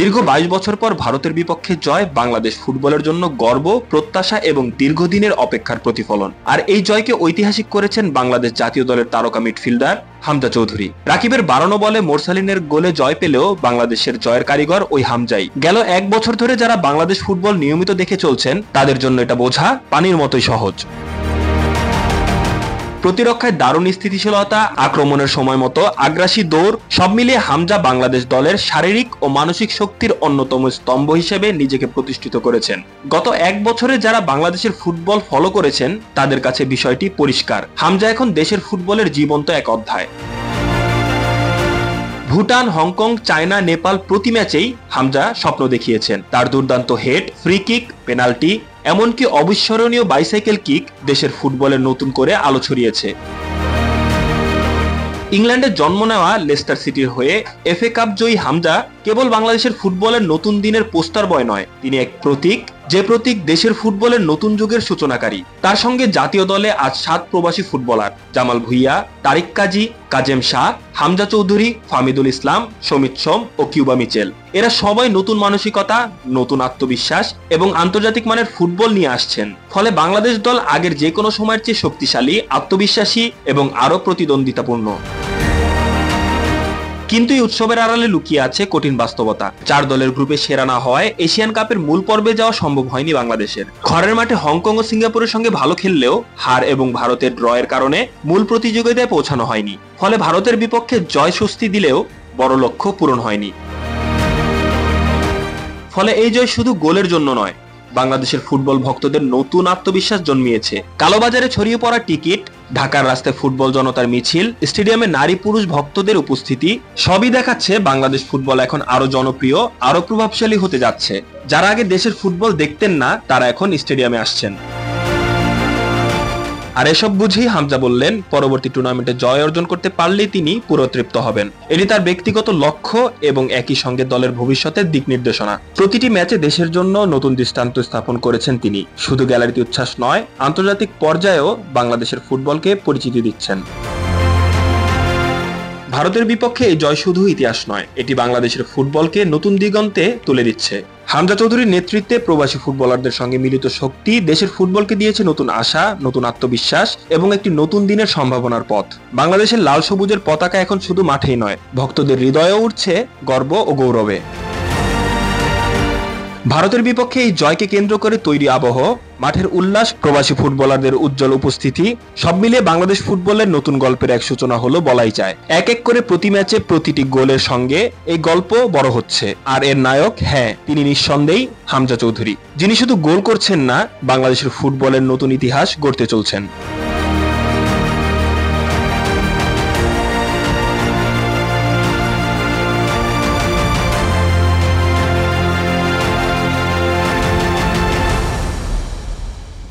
দীর্ঘ 22 বছর পর ভারতের বিপক্ষে জয় বাংলাদেশ ফুটবলের জন্য গর্ব, প্রত্যাশা এবং দীর্ঘদিনের অপেক্ষার প্রতিফলন। আর এই জয়কে ঐতিহাসিক করেছেন বাংলাদেশ জাতীয় দলের তারকা মিডফিল্ডার হামজা চৌধুরী। রাকিবের 52 বলে মোরসালিনের গোলে জয় পেলেও বাংলাদেশের জয়ের কারিগর ওই হামজাই। গেল 1 বছর ধরে যারা বাংলাদেশ ফুটবল নিয়মিত দেখে চলছেন তাদের জন্য এটা বোঝা পানির মতোই সহজ। প্রতিরক্ষায় দারুণ স্থিতিশীলতা, আক্রমণের সময় মতো আগ্রাসী দৌড়, সব মিলিয়ে হামজা বাংলাদেশ দলের শারীরিক ও মানসিক শক্তির অন্যতম স্তম্ভ হিসেবে নিজেকে প্রতিষ্ঠিত করেছেন। গত 1 বছরে যারা বাংলাদেশের ফুটবল ফলো করেছেন তাদের কাছে বিষয়টি পরিষ্কার, হামজা এখন দেশের ফুটবলের জীবন্ত এক অধ্যায়। ভুটান, হংকং, চায়না, নেপাল প্রতি ম্যাচেই হামজা স্বপ্ন দেখিয়েছেন। তার দুর্দান্ত হেড, ফ্রি কিক, পেনাল্টি, এমনকি অবিস্মরণীয় বাইসাইকেল কিক দেশের ফুটবলের নতুন করে আলো ছড়িয়েছে। ইংল্যান্ডে জন্ম নেওয়া লেস্টার সিটির হয়ে FA কাপ জয়ী হামজা কেবল বাংলাদেশের ফুটবলের নতুন দিনের পোস্টার বয় নয়, তিনি এক প্রতীক, যে প্রতীক দেশের ফুটবলের নতুন যুগের সূচনাকারী। তার সঙ্গে জাতীয় দলে আজ 7 প্রবাসী ফুটবলার: জামাল ভুঁইয়া, তারিক কাজী, কাজেম শাহ, হামজা চৌধুরী, ফামিদুল ইসলাম, সমিত সোম ও কিউবা মিচেল। এরা সবাই নতুন মানসিকতা, নতুন আত্মবিশ্বাস এবং আন্তর্জাতিক মানের ফুটবল নিয়ে আসছেন। ফলে বাংলাদেশ দল আগের যে কোনো সময়ের চেয়ে শক্তিশালী, আত্মবিশ্বাসী এবং আরো প্রতিদ্বন্দ্বিতাপূর্ণ। কিন্তু এই উৎসবের আড়ালে লুকিয়ে আছে কঠিন বাস্তবতা। 4 দলের গ্রুপে সেরা না হওয়ায় এশিয়ান কাপের মূল পর্বে যাওয়া সম্ভব হয়নি বাংলাদেশের। ঘরের মাঠে হংকং ও সিঙ্গাপুরের সঙ্গে ভালো খেললেও হার এবং ভারতের ড্রয়ের কারণে মূল প্রতিযোগিতায় পৌঁছানো হয়নি। ফলে ভারতের বিপক্ষে জয় স্বস্তি দিলেও বড় লক্ষ্য পূরণ হয়নি। ফলে এই জয় শুধু গোলের জন্য নয়, বাংলাদেশের ফুটবল ভক্তদের নতুন আত্মবিশ্বাস জন্মিয়েছে। কালোবাজারে ছড়িয়ে পড়া টিকিট, ঢাকার রাস্তায় ফুটবল জনতার মিছিল, স্টেডিয়ামে নারী পুরুষ ভক্তদের উপস্থিতি সবই দেখাচ্ছে বাংলাদেশ ফুটবল এখন আরো জনপ্রিয়, আরো প্রভাবশালী হতে যাচ্ছে। যারা আগে দেশের ফুটবল দেখতেন না তারা এখন স্টেডিয়ামে আসছেন। আর এসব বুঝেই হামজা বললেন, পরবর্তী টুর্নামেন্টে জয় অর্জন করতে পারলেই তিনি পুরো তৃপ্ত হবেন। এটি তার ব্যক্তিগত লক্ষ্য এবং একই সঙ্গে দলের ভবিষ্যতের দিক নির্দেশনা। প্রতিটি ম্যাচে দেশের জন্য নতুন দৃষ্টান্ত স্থাপন করেছেন তিনি। শুধু গ্যালারিতে উচ্ছ্বাস নয়, আন্তর্জাতিক পর্যায়েও বাংলাদেশের ফুটবলকে পরিচিতি দিচ্ছেন। ভারতের বিপক্ষে এই জয় শুধু ইতিহাস নয়, এটি বাংলাদেশের ফুটবলকে নতুন দিগন্তে তুলে দিচ্ছে। হামজা চৌধুরীর নেতৃত্বে প্রবাসী ফুটবলারদের সঙ্গে মিলিত শক্তি দেশের ফুটবলকে দিয়েছে নতুন আশা, নতুন আত্মবিশ্বাস এবং একটি নতুন দিনের সম্ভাবনার পথ। বাংলাদেশের লাল সবুজের পতাকা এখন শুধু মাঠেই নয়, ভক্তদের হৃদয়েও উঠছে গর্ব ও গৌরবে। ভারতের বিপক্ষে এই জয়কে কেন্দ্র করে তৈরি আবহ, মাঠের উল্লাস, প্রবাসী ফুটবলারদের উজ্জ্বল উপস্থিতি, সব মিলিয়ে বাংলাদেশ ফুটবলের নতুন গল্পের এক সূচনা হলো বলাই যায়। এক এক করে প্রতি ম্যাচে প্রতিটি গোলের সঙ্গে এই গল্প বড় হচ্ছে। আর এর নায়ক, হ্যাঁ, তিনি নিঃসন্দেহেই হামজা চৌধুরী, যিনি শুধু গোল করছেন না, বাংলাদেশের ফুটবলের নতুন ইতিহাস গড়তে চলছেন।